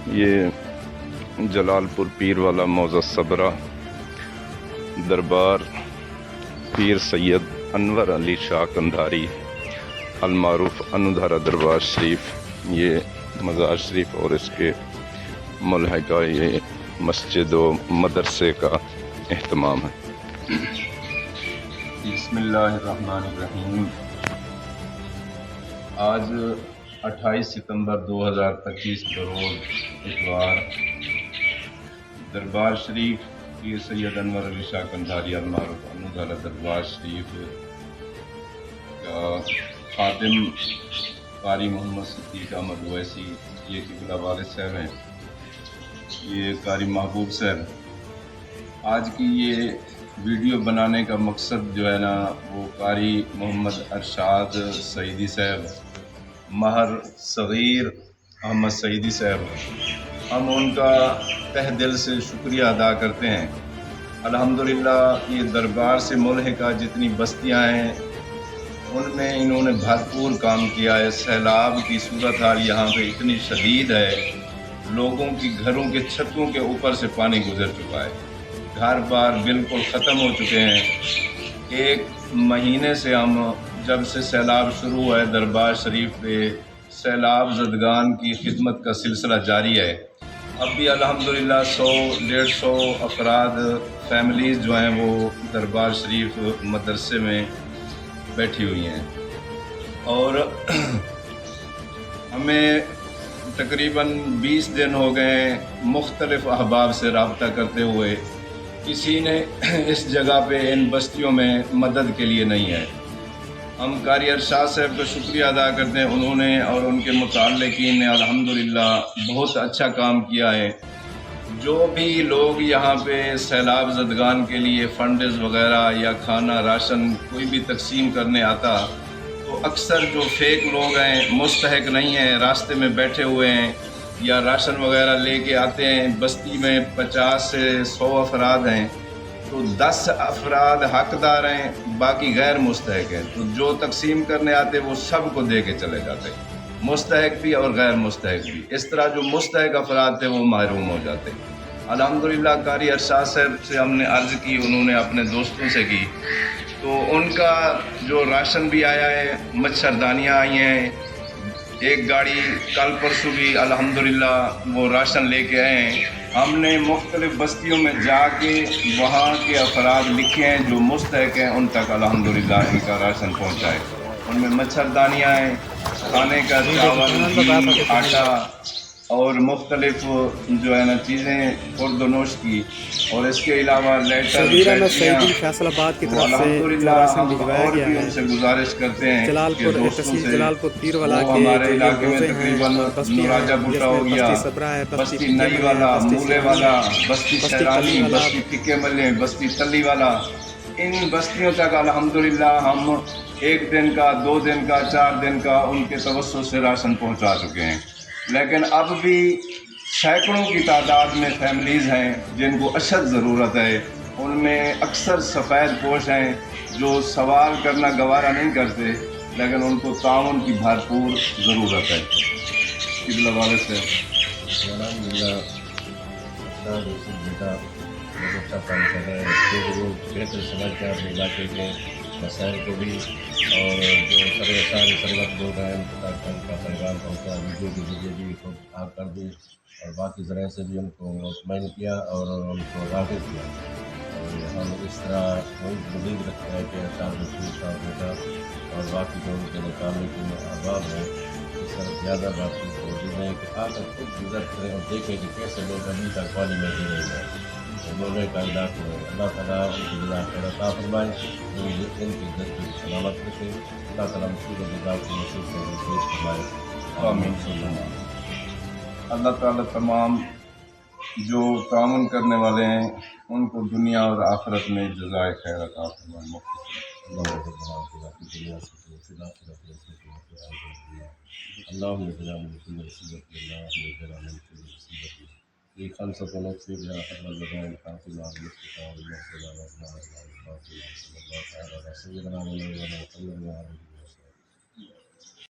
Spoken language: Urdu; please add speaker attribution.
Speaker 1: یہ جلال پور پیر والا موضع صبرہ دربار پیر سید انور علی شاہ قندھاری المعروف انودھارا دربار شریف، یہ مزار شریف اور اس کے ملحقہ یہ مسجد و مدرسے کا اہتمام ہے۔ بسم اللہ الرحمن الرحیم۔ آج 28 ستمبر 2025 بروز اتوار دربار شریف پیر سید انور علی شاہ قندھاری المعروف انودھارا دربار شریف کا خادم قاری محمد صدیق احمد اویسی، یہ قبلہ والد صاحب ہیں، یہ قاری محبوب صاحب۔ آج کی یہ ویڈیو بنانے کا مقصد جو ہے نا، وہ قاری محمد ارشاد سعیدی صاحب، مہر صغیر احمد سعیدی صاحب، ہم ان کا تہ دل سے شکریہ ادا کرتے ہیں۔ الحمدللہ یہ دربار سے ملحقہ جتنی بستیاں ہیں ان میں انہوں نے بھرپور کام کیا ہے۔ سیلاب کی صورتحال یہاں پہ اتنی شدید ہے، لوگوں کی گھروں کے چھتوں کے اوپر سے پانی گزر چکا ہے، گھر بار بالکل ختم ہو چکے ہیں۔ ایک مہینے سے ہم جب سے سیلاب شروع ہوا ہے دربار شریف پہ سیلاب زدگان کی خدمت کا سلسلہ جاری ہے۔ اب بھی الحمدللہ 100-150 افراد فیملیز جو ہیں وہ دربار شریف مدرسے میں بیٹھی ہوئی ہیں، اور ہمیں تقریباً 20 دن ہو گئے مختلف احباب سے رابطہ کرتے ہوئے، کسی نے اس جگہ پہ ان بستیوں میں مدد کے لیے نہیں ہے۔ ہم قاری ارشاد صاحب کا شکریہ ادا کرتے ہیں، انہوں نے اور ان کے متعلقین نے الحمدللہ بہت اچھا کام کیا ہے۔ جو بھی لوگ یہاں پہ سیلاب زدگان کے لیے فنڈز وغیرہ یا کھانا راشن کوئی بھی تقسیم کرنے آتا، تو اکثر جو فیک لوگ ہیں، مستحق نہیں ہیں، راستے میں بیٹھے ہوئے ہیں یا راشن وغیرہ لے کے آتے ہیں۔ بستی میں 50 سے 100 افراد ہیں، تو 10 افراد حقدار ہیں، باقی غیر مستحق ہیں، تو جو تقسیم کرنے آتے وہ سب کو دے کے چلے جاتے، مستحق بھی اور غیر مستحق بھی۔ اس طرح جو مستحق افراد تھے وہ محروم ہو جاتے۔ الحمدللہ قاری ارشاد صاحب سے ہم نے عرض کی، انہوں نے اپنے دوستوں سے کی، تو ان کا جو راشن بھی آیا ہے، مچھردانیاں آئی ہیں، ایک گاڑی کل پرسوں بھی الحمدللہ وہ راشن لے کے آئے ہیں۔ ہم نے مختلف بستیوں میں جا کے وہاں کے افراد لکھے ہیں جو مستحق ہیں، ان تک الحمدللہ ان کا راشن پہنچا ہے۔ ان میں مچھردانیاں ہیں، کھانے کا چاول، گھی، آٹا اور مختلف جو ہے نا چیزیں خورد و نوش کی، اور اس کے علاوہ لیٹر
Speaker 2: فیصل آباد کی طرف سے
Speaker 1: الحمدللہ
Speaker 2: راشن
Speaker 1: ہم
Speaker 2: بھجوایا
Speaker 1: اور
Speaker 2: گیا
Speaker 1: بھی
Speaker 2: ہے۔
Speaker 1: ان سے گزارش کرتے ہیں
Speaker 2: جلال
Speaker 1: کہ
Speaker 2: پور
Speaker 1: دوستوں
Speaker 2: تحصیل
Speaker 1: سے
Speaker 2: جلال پور پیر والا
Speaker 1: وہ
Speaker 2: کے
Speaker 1: ہمارے
Speaker 2: جو یہ
Speaker 1: علاقے میں
Speaker 2: موضع ہیں
Speaker 1: تقریباً
Speaker 2: بستیاں
Speaker 1: نوراجہ
Speaker 2: ہیں،
Speaker 1: بھٹا
Speaker 2: جس میں
Speaker 1: ہو گیا،
Speaker 2: بستی صبرا ہے،
Speaker 1: بستی
Speaker 2: پھکے
Speaker 1: نئی
Speaker 2: ملے
Speaker 1: والا،
Speaker 2: بستی
Speaker 1: مولے
Speaker 2: سیرانی،
Speaker 1: والا، بستی
Speaker 2: بستی
Speaker 1: شیرانی،
Speaker 2: تلی والا،
Speaker 1: بستی پھکے ملے، بستی تلی والا، ان بستیوں تک الحمدللہ ہم 1 دن کا، 2 دن کا، 4 دن کا ان کے توسط سے راشن پہنچا چکے ہیں۔ لیکن اب بھی سینکڑوں کی تعداد میں فیملیز ہیں جن کو اشد ضرورت ہے۔ ان میں اکثر سفید پوش ہیں جو سوال کرنا گوارا نہیں کرتے، لیکن ان کو تعاون کی بھرپور ضرورت ہے۔ قبلہ والد سے
Speaker 3: الحمدللہ استاد یوسف بیٹا بہت اچھا کام کر رہے ہیں، جو وہ بہتر سمجھتے ہیں اپنے علاقے کے مسائل کو بھی، اور جو سارے سرگت لوگ ہیں تاکہ ان کا پیغام پہنچا، ویڈیو کے ذریعے بھی خود آ کر دیں، اور باقی ذرائع سے بھی ان کو مطمئن کیا اور ان کو واقف کیا۔ اور ہم اس طرح امید رکھتے ہیں کہ ارشاد رسول صاحب بیٹا اور باقی جو ان کے متعلق احباب ہیں اس طرح زیادہ بات چیت توجہ دیں کہ آ کر خود وزٹ کریں اور دیکھیں کہ کیسے لوگ ابھی تک پانی میں گر رہے ہیں، لوگوں کا علاج کریں۔ اللہ تعالیٰ ان کی جزا خیر عطا فرمائے، ان کی دل کو سلامت رکھے، اللہ تعالیٰ مصیبت جزا کو نصیب سے محفوظ فرمائے، آمین۔
Speaker 1: اللہ تعالیٰ تمام جو تعاون کرنے والے ہیں ان کو دنیا اور آخرت میں جزائے خیر عطا فرمائے۔
Speaker 3: اللهم اجعلنا من كل مصيبة، اللهم اجعلنا من كل مصيبة في خمسة نطفي بها خير البدائل حافظ على المصطفى والمرسل على الله صلى الله عليه وسلم على سيدنا ونبينا محمد وعلى آله